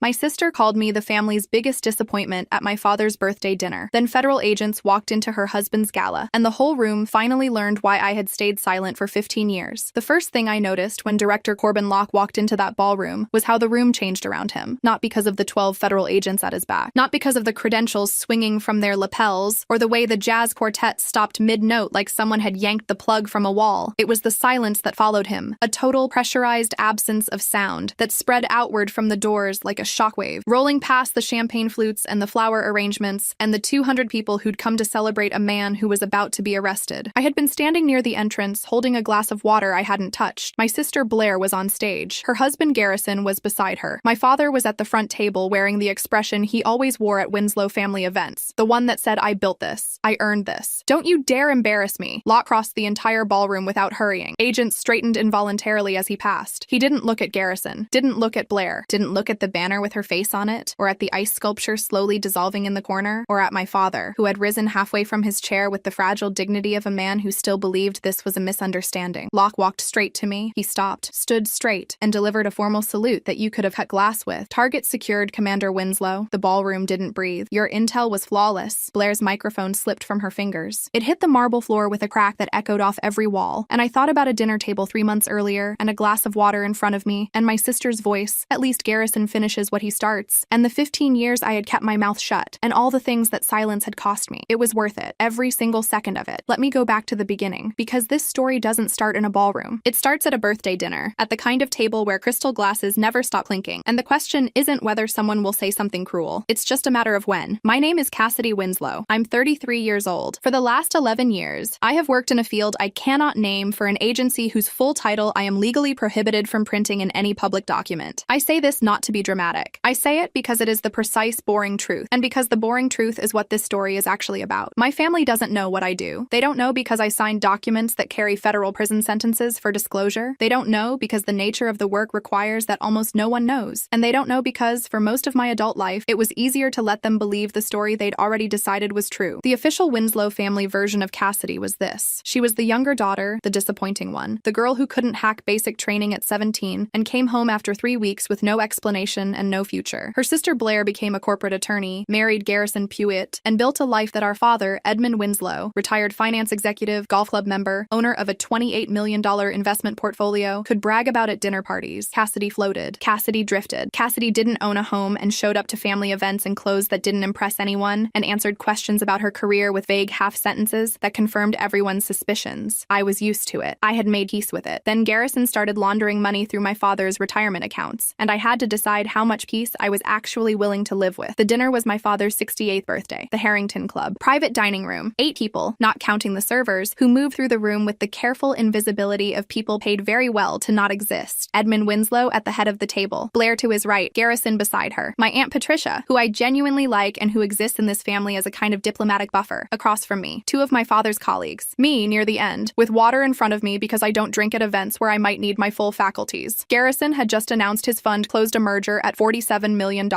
My sister called me the family's biggest disappointment at my father's birthday dinner. Then federal agents walked into her husband's gala, and the whole room finally learned why I had stayed silent for 15 years. The first thing I noticed when director Corbin Locke walked into that ballroom was how the room changed around him. Not because of the 12 federal agents at his back. Not because of the credentials swinging from their lapels, or the way the jazz quartet stopped mid-note like someone had yanked the plug from a wall. It was the silence that followed him. A total pressurized absence of sound that spread outward from the doors like a shockwave, rolling past the champagne flutes and the flower arrangements and the 200 people who'd come to celebrate a man who was about to be arrested. I had been standing near the entrance, holding a glass of water I hadn't touched. My sister Blair was on stage. Her husband Garrison was beside her. My father was at the front table wearing the expression he always wore at Winslow family events, the one that said, "I built this. I earned this. Don't you dare embarrass me." Locke crossed the entire ballroom without hurrying. Agents straightened involuntarily as he passed. He didn't look at Garrison, didn't look at Blair, didn't look at the banner with her face on it, or at the ice sculpture slowly dissolving in the corner, or at my father, who had risen halfway from his chair with the fragile dignity of a man who still believed this was a misunderstanding. Locke walked straight to me. He stopped, stood straight, and delivered a formal salute that you could have cut glass with. "Target secured, Commander Winslow." The ballroom didn't breathe. "Your intel was flawless." Blair's microphone slipped from her fingers. It hit the marble floor with a crack that echoed off every wall, and I thought about a dinner table 3 months earlier, and a glass of water in front of me, and my sister's voice, "At least Garrison finishes what he starts," and the 15 years I had kept my mouth shut, and all the things that silence had cost me. It was worth it, every single second of it. Let me go back to the beginning, because this story doesn't start in a ballroom. It starts at a birthday dinner, at the kind of table where crystal glasses never stop clinking, and the question isn't whether someone will say something cruel. It's just a matter of when. My name is Cassidy Winslow. I'm 33 years old. For the last 11 years, I have worked in a field I cannot name for an agency whose full title I am legally prohibited from printing in any public document. I say this not to be dramatic. I say it because it is the precise, boring truth, and because the boring truth is what this story is actually about. My family doesn't know what I do. They don't know because I signed documents that carry federal prison sentences for disclosure. They don't know because the nature of the work requires that almost no one knows. And they don't know because, for most of my adult life, it was easier to let them believe the story they'd already decided was true. The official Winslow family version of Cassidy was this. She was the younger daughter, the disappointing one, the girl who couldn't hack basic training at 17 and came home after 3 weeks with no explanation and no future. Her sister Blair became a corporate attorney, married Garrison Pewitt, and built a life that our father, Edmund Winslow, retired finance executive, golf club member, owner of a $28 million investment portfolio, could brag about at dinner parties. Cassidy floated. Cassidy drifted. Cassidy didn't own a home and showed up to family events in clothes that didn't impress anyone and answered questions about her career with vague half-sentences that confirmed everyone's suspicions. I was used to it. I had made peace with it. Then Garrison started laundering money through my father's retirement accounts, and I had to decide how much peace I was actually willing to live with. The dinner was my father's 68th birthday, the Harrington Club. Private dining room. 8 people, not counting the servers, who moved through the room with the careful invisibility of people paid very well to not exist. Edmund Winslow at the head of the table. Blair to his right, Garrison beside her. My Aunt Patricia, who I genuinely like and who exists in this family as a kind of diplomatic buffer, across from me. 2 of my father's colleagues. Me near the end, with water in front of me because I don't drink at events where I might need my full faculties. Garrison had just announced his fund closed a merger at $47 million.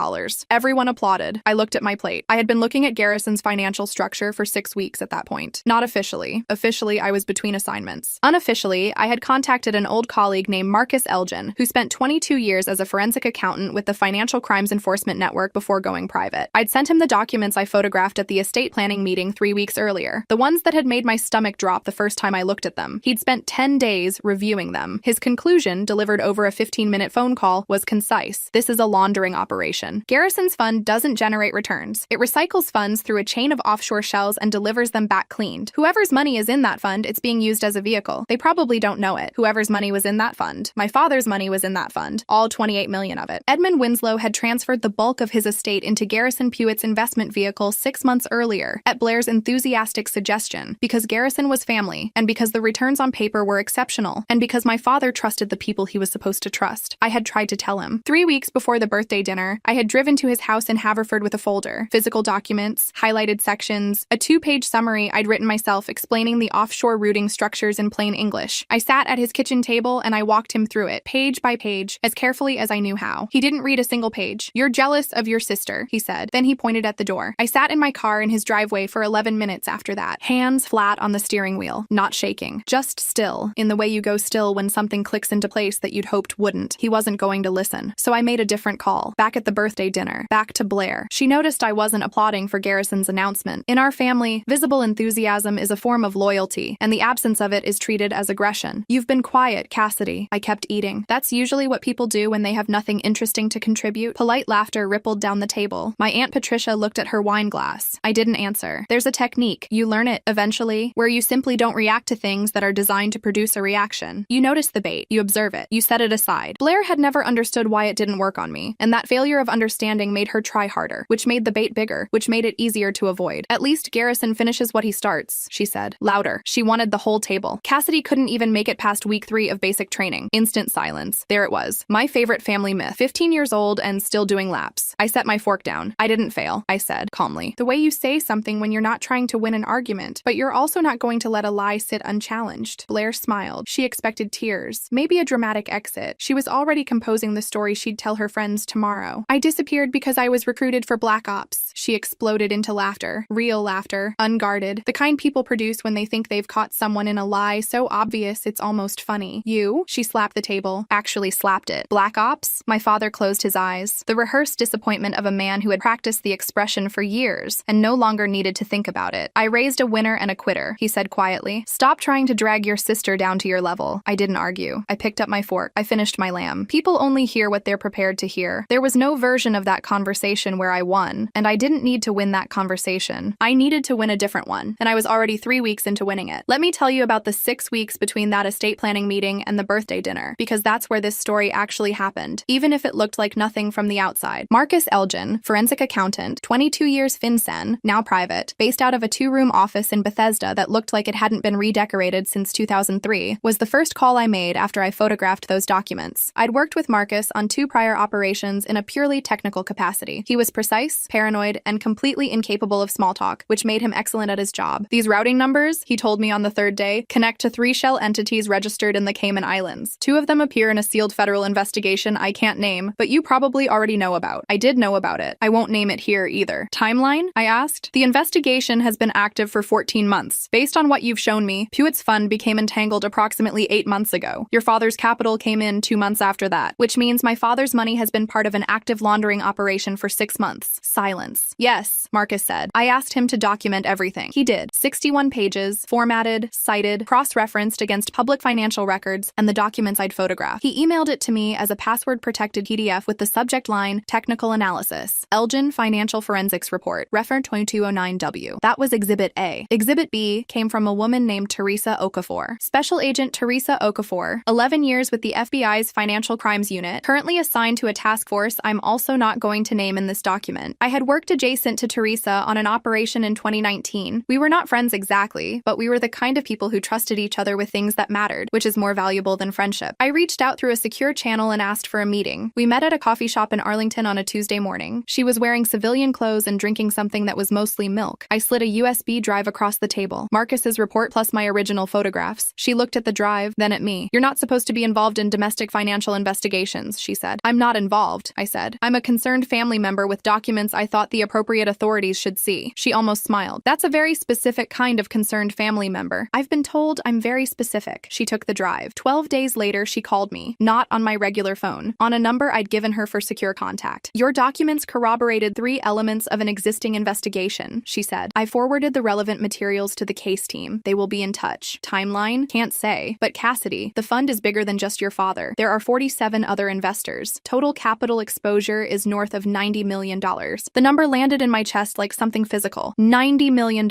Everyone applauded. I looked at my plate. I had been looking at Garrison's financial structure for 6 weeks at that point. Not officially. Officially, I was between assignments. Unofficially, I had contacted an old colleague named Marcus Elgin, who spent 22 years as a forensic accountant with the Financial Crimes Enforcement Network before going private. I'd sent him the documents I photographed at the estate planning meeting 3 weeks earlier, the ones that had made my stomach drop the first time I looked at them. He'd spent 10 days reviewing them. His conclusion, delivered over a 15-minute phone call, was concise. This is a laundering operation. Garrison's fund doesn't generate returns. It recycles funds through a chain of offshore shells and delivers them back cleaned. Whoever's money is in that fund, it's being used as a vehicle. They probably don't know it. Whoever's money was in that fund. My father's money was in that fund. All 28 million of it. Edmund Winslow had transferred the bulk of his estate into Garrison Pewitt's investment vehicle 6 months earlier, at Blair's enthusiastic suggestion, because Garrison was family, and because the returns on paper were exceptional, and because my father trusted the people he was supposed to trust. I had tried to tell him. 3 weeks before the birthday dinner, I had driven to his house in Haverford with a folder, physical documents, highlighted sections, a 2-page summary I'd written myself explaining the offshore routing structures in plain English. I sat at his kitchen table and I walked him through it, page by page, as carefully as I knew how. He didn't read a single page. "You're jealous of your sister," he said. Then he pointed at the door. I sat in my car in his driveway for 11 minutes after that, hands flat on the steering wheel, not shaking, just still, in the way you go still when something clicks into place that you'd hoped wouldn't. He wasn't going to listen. So I made a different different call. Back at the birthday dinner. Back to Blair. She noticed I wasn't applauding for Garrison's announcement. In our family, visible enthusiasm is a form of loyalty, and the absence of it is treated as aggression. You've been quiet, Cassidy. I kept eating. That's usually what people do when they have nothing interesting to contribute. Polite laughter rippled down the table. My Aunt Patricia looked at her wine glass. I didn't answer. There's a technique. You learn it, eventually, where you simply don't react to things that are designed to produce a reaction. You notice the bait. You observe it. You set it aside. Blair had never understood why it didn't work on me, and that failure of understanding made her try harder, which made the bait bigger, which made it easier to avoid. At least Garrison finishes what he starts, she said. Louder. She wanted the whole table. Cassidy couldn't even make it past week 3 of basic training. Instant silence. There it was. My favorite family myth. 15 years old and still doing laps. I set my fork down. I didn't fail, I said, calmly. The way you say something when you're not trying to win an argument, but you're also not going to let a lie sit unchallenged. Blair smiled. She expected tears. Maybe a dramatic exit. She was already composing the story she'd tell her friends tomorrow. I disappeared because I was recruited for Black Ops. She exploded into laughter. Real laughter. Unguarded. The kind people produce when they think they've caught someone in a lie so obvious it's almost funny. You? She slapped the table. Actually slapped it. Black Ops? My father closed his eyes. The rehearsed disappointment of a man who had practiced the expression for years and no longer needed to think about it. I raised a winner and a quitter, he said quietly. Stop trying to drag your sister down to your level. I didn't argue. I picked up my fork. I finished my lamb. People only hear what they're prepared to hear. There was no version of that conversation where I won, and I didn't need to win that conversation. I needed to win a different one, and I was already 3 weeks into winning it. Let me tell you about the 6 weeks between that estate planning meeting and the birthday dinner, because that's where this story actually happened, even if it looked like nothing from the outside. Marcus Elgin, forensic accountant, 22 years FinCEN, now private, based out of a 2-room office in Bethesda that looked like it hadn't been redecorated since 2003, was the first call I made after I photographed those documents. I'd worked with Marcus on 2 prior operations in a purely technical capacity. He was precise, paranoid, and completely incapable of small talk, which made him excellent at his job. These routing numbers, he told me on the 3rd day, connect to 3 shell entities registered in the Cayman Islands. 2 of them appear in a sealed federal investigation I can't name, but you probably already know about. I did know about it. I won't name it here either. Timeline? I asked. The investigation has been active for 14 months. Based on what you've shown me, Puett's fund became entangled approximately 8 months ago. Your father's capital came in 2 months after that, which means my father's money has been part of an active laundering operation for 6 months. Silence. Yes, Marcus said. I asked him to document everything. He did. 61 pages, formatted, cited, cross-referenced against public financial records and the documents I'd photographed. He emailed it to me as a password-protected PDF with the subject line, Technical Analysis. Elgin Financial Forensics Report, Refer 2209W. That was Exhibit A. Exhibit B came from a woman named Teresa Okafor. Special Agent Teresa Okafor, 11 years with the FBI's Financial Crimes Unit, currently assigned to a task force I'm also not going to name in this document. I had worked adjacent to Teresa on an operation in 2019. We were not friends exactly, but we were the kind of people who trusted each other with things that mattered, which is more valuable than friendship. I reached out through a secure channel and asked for a meeting. We met at a coffee shop in Arlington on a Tuesday morning. She was wearing civilian clothes and drinking something that was mostly milk. I slid a USB drive across the table. Marcus's report plus my original photographs. She looked at the drive, then at me. You're not supposed to be involved in domestic financial investigations, she said. I'm not involved, I said. I'm a concerned family member with documents I thought the appropriate authorities should see. She almost smiled. That's a very specific kind of concerned family member. I've been told I'm very specific. She took the drive. 12 days later, she called me, not on my regular phone, on a number I'd given her for secure contact. Your documents corroborated 3 elements of an existing investigation, she said. I forwarded the relevant materials to the case team. They will be in touch. Timeline? Can't say. But Cassidy, the fund is bigger than just your father. There are 47 other investors. Total capital exposure is north of $90 million. The number landed in my chest like something physical. $90 million.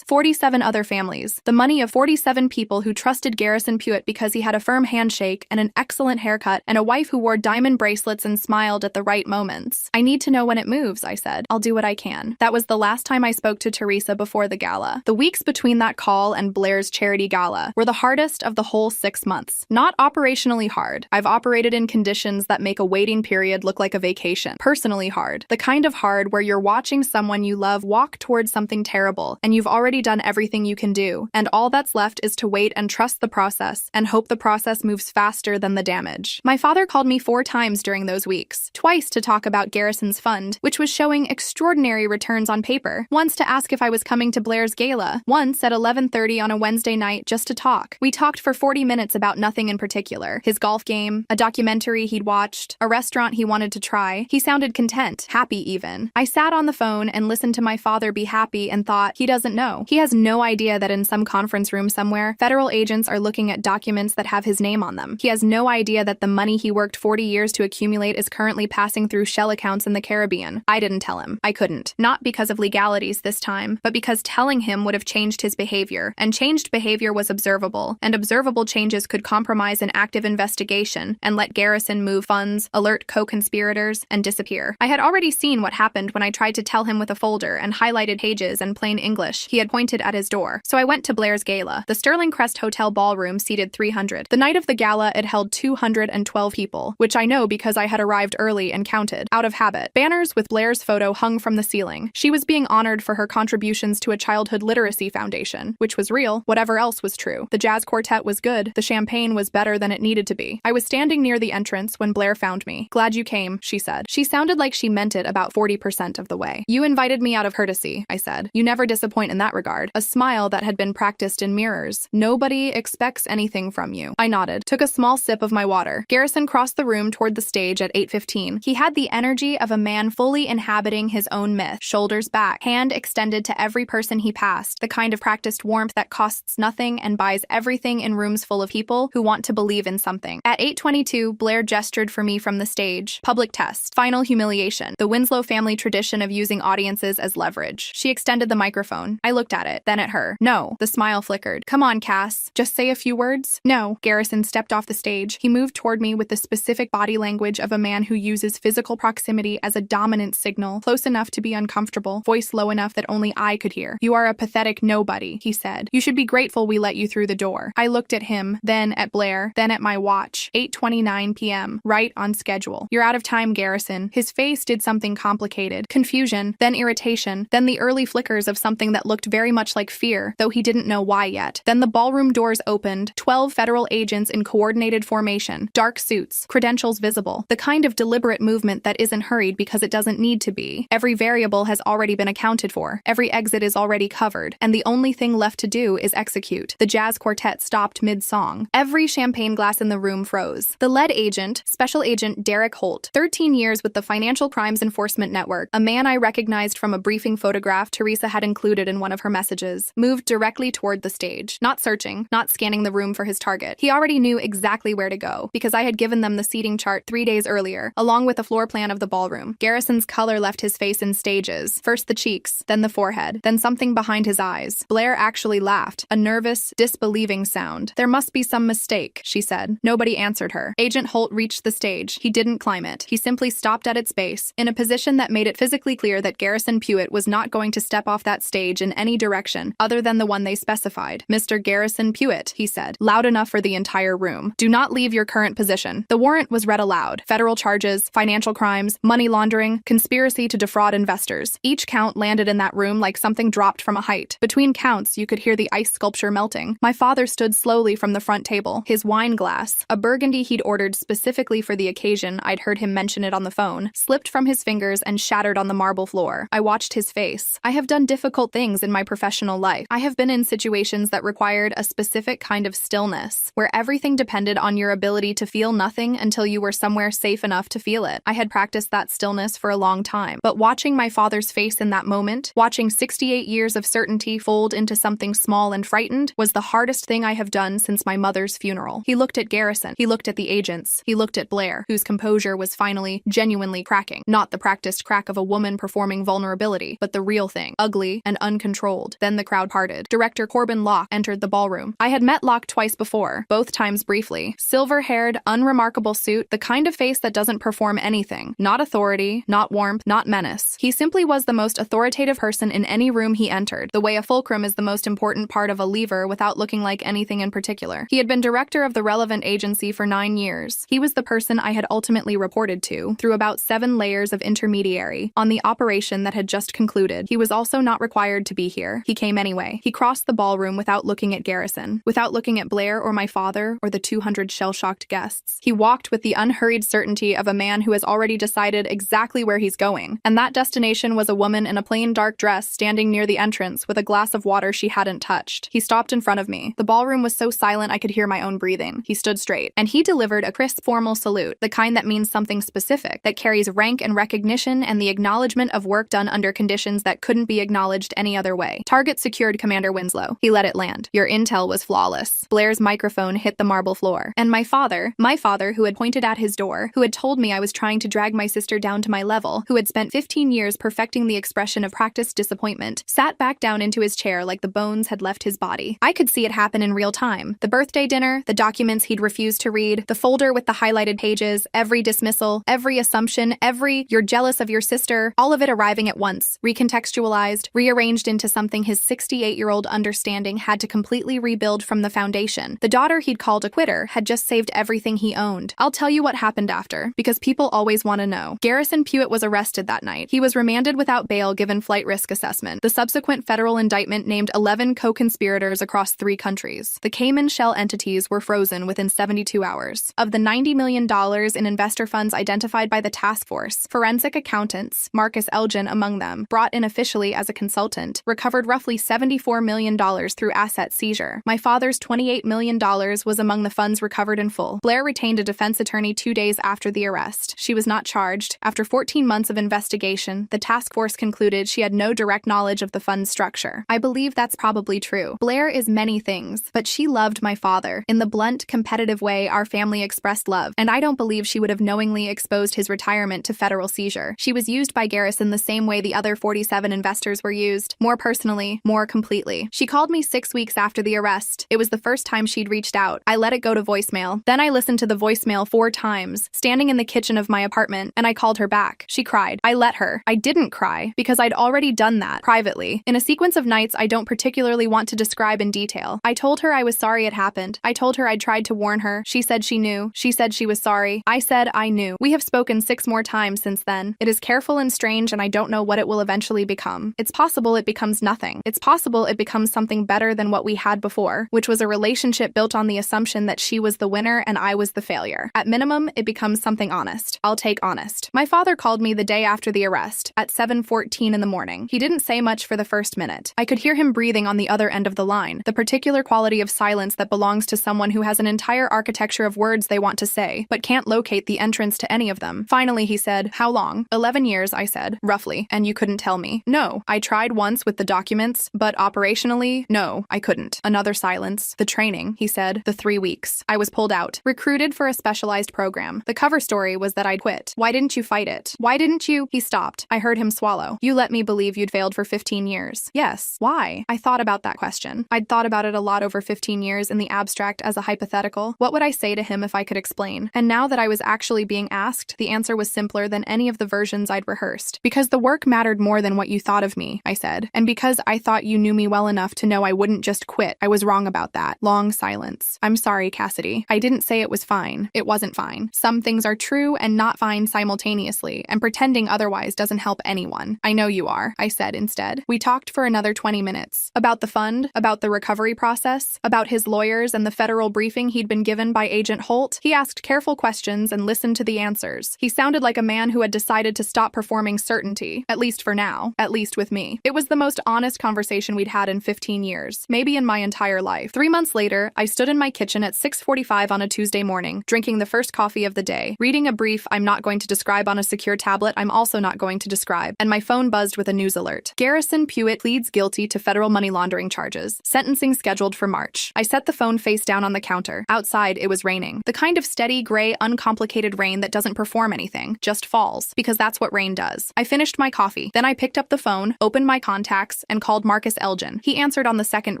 47 other families. The money of 47 people who trusted Garrison Puett because he had a firm handshake and an excellent haircut and a wife who wore diamond bracelets and smiled at the right moments. I need to know when it moves, I said. I'll do what I can. That was the last time I spoke to Teresa before the gala. The weeks between that call and Blair's charity gala were the hardest of the whole 6 months. Not operationally hard. I've operated in conditions that make a waiting period look like a vacation. Personally hard. The kind of hard where you're watching someone you love walk towards something terrible, and you've already done everything you can do, and all that's left is to wait and trust the process, and hope the process moves faster than the damage. My father called me 4 times during those weeks. Twice to talk about Garrison's fund, which was showing extraordinary returns on paper. Once to ask if I was coming to Blair's gala. Once at 11:30 on a Wednesday night just to talk. We talked for 40 minutes about nothing in particular. His golf game, a documentary he'd watched, a restaurant restaurant he wanted to try. He sounded content, happy even. I sat on the phone and listened to my father be happy and thought, he doesn't know. He has no idea that in some conference room somewhere, federal agents are looking at documents that have his name on them. He has no idea that the money he worked 40 years to accumulate is currently passing through shell accounts in the Caribbean. I didn't tell him. I couldn't. Not because of legalities this time, but because telling him would have changed his behavior, and changed behavior was observable, and observable changes could compromise an active investigation and let Garrison move funds, alert co-conspirators, and disappear. I had already seen what happened when I tried to tell him with a folder and highlighted pages and plain English. He had pointed at his door. So I went to Blair's gala. The Sterling Crest Hotel ballroom seated 300. The night of the gala, it held 212 people, which I know because I had arrived early and counted, out of habit. Banners with Blair's photo hung from the ceiling. She was being honored for her contributions to a childhood literacy foundation, which was real, whatever else was true. The jazz quartet was good. The champagne was better than it needed to be. I was standing near the entrance when Blair found me. "Glad you came," she said. She sounded like she meant it about 40% of the way. "You invited me out of courtesy," I said. "You never disappoint in that regard." A smile that had been practiced in mirrors. "Nobody expects anything from you." I nodded, took a small sip of my water. Garrison crossed the room toward the stage at 8:15. He had the energy of a man fully inhabiting his own myth, shoulders back, hand extended to every person he passed, the kind of practiced warmth that costs nothing and buys everything in rooms full of people who want to believe in something. At 8:22, Blair gestured for me from the stage. Public test. Final humiliation. The Winslow family tradition of using audiences as leverage. She extended the microphone. I looked at it, then at her. "No." The smile flickered. "Come on, Cass. Just say a few words." "No." Garrison stepped off the stage. He moved toward me with the specific body language of a man who uses physical proximity as a dominant signal, close enough to be uncomfortable, voice low enough that only I could hear. "You are a pathetic nobody," he said. "You should be grateful we let you through the door." I looked at him, then at Blair, then at my watch. 8:29 p.m. Right on schedule. "You're out of time, Garrison." His face did something complicated. Confusion, then irritation, then the early flickers of something that looked very much like fear, though he didn't know why yet. Then the ballroom doors opened, 12 federal agents in coordinated formation, dark suits, credentials visible, the kind of deliberate movement that isn't hurried because it doesn't need to be. Every variable has already been accounted for, every exit is already covered, and the only thing left to do is execute. The jazz quartet stopped mid-song. Every champagne glass in the room froze. The lead agent, Special Agent Derek Holt, 13 years with the Financial Crimes Enforcement Network, a man I recognized from a briefing photograph Teresa had included in one of her messages, moved directly toward the stage, not searching, not scanning the room for his target. He already knew exactly where to go, because I had given them the seating chart 3 days earlier, along with a floor plan of the ballroom. Garrison's color left his face in stages, first the cheeks, then the forehead, then something behind his eyes. Blair actually laughed, a nervous, disbelieving sound. "There must be some mistake," she said. Nobody answered her. Agent Holt reached the stage. He didn't climb it. He simply stopped at its base, in a position that made it physically clear that Garrison Pewitt was not going to step off that stage in any direction other than the one they specified. "Mr. Garrison Pewitt," he said, loud enough for the entire room. "Do not leave your current position." The warrant was read aloud. Federal charges, financial crimes, money laundering, conspiracy to defraud investors. Each count landed in that room like something dropped from a height. Between counts, you could hear the ice sculpture melting. My father stood slowly from the front table. His wine glass, a burgundy he'd ordered specifically for the occasion, I'd heard him mention it on the phone, slipped from his fingers and shattered on the marble floor. I watched his face. I have done difficult things in my professional life. I have been in situations that required a specific kind of stillness, where everything depended on your ability to feel nothing until you were somewhere safe enough to feel it. I had practiced that stillness for a long time, but watching my father's face in that moment, watching 68 years of certainty fold into something small and frightened, was the hardest thing I have done since my mother's funeral. He looked at Garrison. He looked at the agents. He looked at Blair, whose composure was finally, genuinely cracking. Not the practiced crack of a woman performing vulnerability, but the real thing, ugly and uncontrolled. Then the crowd parted. Director Corbin Locke entered the ballroom. I had met Locke twice before, both times briefly. Silver-haired, unremarkable suit, the kind of face that doesn't perform anything. Not authority, not warmth, not menace. He simply was the most authoritative person in any room he entered, the way a fulcrum is the most important part of a lever without looking like anything in particular. He had been director of the relevant agency for 9 years. He was the person I had ultimately reported to, through about 7 layers of intermediary, on the operation that had just concluded. He was also not required to be here. He came anyway. He crossed the ballroom without looking at Garrison, without looking at Blair or my father or the 200 shell-shocked guests. He walked with the unhurried certainty of a man who has already decided exactly where he's going, and that destination was a woman in a plain dark dress standing near the entrance with a glass of water she hadn't touched. He stopped in front of me. The ballroom was so silent I could hear my own breathing. He stood straight, and he delivered a crisp, formal salute, the kind that means means something specific, that carries rank and recognition and the acknowledgement of work done under conditions that couldn't be acknowledged any other way. Target secured, Commander Winslow. He let it land. Your intel was flawless. Blair's microphone hit the marble floor. And my father, who had pointed at his door, who had told me I was trying to drag my sister down to my level, who had spent 15 years perfecting the expression of practiced disappointment, sat back down into his chair like the bones had left his body. I could see it happen in real time. The birthday dinner, the documents he'd refused to read, the folder with the highlighted pages, every dismissal, every assumption, every "you're jealous of your sister," all of it arriving at once, recontextualized, rearranged into something his 68-year-old understanding had to completely rebuild from the foundation. The daughter he'd called a quitter had just saved everything he owned. I'll tell you what happened after, because people always want to know. Garrison Pewitt was arrested that night. He was remanded without bail given flight risk assessment. The subsequent federal indictment named 11 co-conspirators across 3 countries. The Cayman shell entities were frozen within 72 hours. Of the $90 million in investor funds identified by the task force, forensic accountants, Marcus Elgin among them, brought in officially as a consultant, recovered roughly $74 million through asset seizure. My father's $28 million was among the funds recovered in full. Blair retained a defense attorney 2 days after the arrest. She was not charged. After 14 months of investigation, the task force concluded she had no direct knowledge of the fund's structure. I believe that's probably true. Blair is many things, but she loved my father in the blunt, competitive way our family expressed love, and I don't believe she would have knowingly exposed his retirement to federal seizure. She was used by Garrison the same way the other 47 investors were used, more personally, more completely. She called me 6 weeks after the arrest. It was the first time she'd reached out. I let it go to voicemail. Then I listened to the voicemail 4 times, standing in the kitchen of my apartment, and I called her back. She cried. I let her. I didn't cry, because I'd already done that, privately. In a sequence of nights I don't particularly want to describe in detail. I told her I was sorry it happened. I told her I'd tried to warn her. She said she knew. She said she was sorry. I said I knew. We have spoken 6 more times since then. It is careful and strange, and I don't know what it will eventually become. It's possible it becomes nothing. It's possible it becomes something better than what we had before, which was a relationship built on the assumption that she was the winner and I was the failure. At minimum, it becomes something honest. I'll take honest. My father called me the day after the arrest, at 7:14 in the morning. He didn't say much for the first minute. I could hear him breathing on the other end of the line, the particular quality of silence that belongs to someone who has an entire architecture of words they want to say, but can't locate the entrance to any of them. Finally, he said, "How long?" 11 years, I said, roughly. And you couldn't tell me? No. I tried once with the documents, but operationally, no, I couldn't. Another silence. The training, he said, the 3 weeks. I was pulled out, recruited for a specialized program. The cover story was that I'd quit. Why didn't you fight it? Why didn't you? He stopped. I heard him swallow. You let me believe you'd failed for 15 years. Yes. Why? I thought about that question. I'd thought about it a lot over 15 years in the abstract as a hypothetical. What would I say to him if I could explain? And now that I was actually being asked, the answer was simpler than any of the versions I'd rehearsed. Because the work mattered more than what you thought of me, I said. And because I thought you knew me well enough to know I wouldn't just quit. I was wrong about that. Long silence. I'm sorry, Cassidy. I didn't say it was fine. It wasn't fine. Some things are true and not fine simultaneously, and pretending otherwise doesn't help anyone. I know you are, I said instead. We talked for another 20 minutes. About the fund, about the recovery process, about his lawyers and the federal briefing he'd been given by Agent Holt. He asked careful questions and listened to the answers. He sounded like a man who had decided to stop performing certainty, at least for now, at least with me. It was the most honest conversation we'd had in 15 years, maybe in my entire life. 3 months later, I stood in my kitchen at 6:45 on a Tuesday morning, drinking the first coffee of the day, reading a brief I'm not going to describe on a secure tablet I'm also not going to describe, and my phone buzzed with a news alert. Garrison Pewitt pleads guilty to federal money laundering charges. Sentencing scheduled for March. I set the phone face down on the counter. Outside, it was raining. The kind of steady, gray, uncomplicated rain that doesn't perform anything, just falls, because that's what rain does. I finished my coffee. Then I picked up the phone, opened my contacts, and called Marcus Elgin. He answered on the second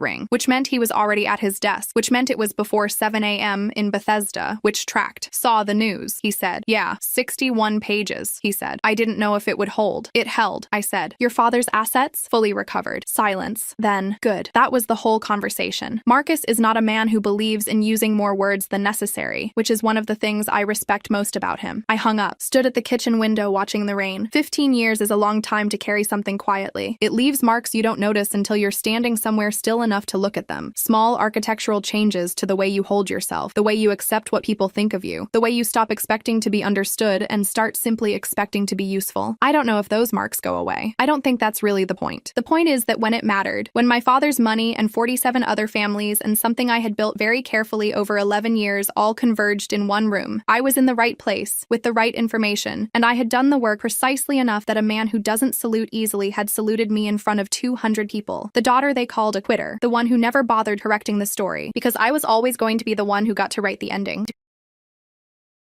ring, which meant he was already at his desk, which meant it was before 7 a.m. in Bethesda, which tracked. Saw the news, he said. Yeah, 61 pages, he said. I didn't know if it would hold. It held, I said. Your father's assets? Fully recovered. Silence. Then, good. That was the whole conversation. Marcus is not a man who believes in using more words than necessary, which is one of the things I respect most about him. I hung up, stood at the kitchen window watching the rain. 15 years is a long time to carry something quietly. It leaves marks you don't notice until you're standing somewhere still enough to look at them. Small architectural changes to the way you hold yourself, the way you accept what people think of you, the way you stop expecting to be understood and start simply expecting to be useful. I don't know if those marks go away. I don't think that's really the point. The point is that when it mattered, when my father's money and 47 other families and something I had built very carefully over 11 years all converged in one room, I was in the right place, with the right information, and I had done the work precisely enough that a man who doesn't salute easily had saluted me in front of 200 people. The daughter they called a quitter, the one who never bothered correcting the story, because I was always going to be the one who got to write the ending.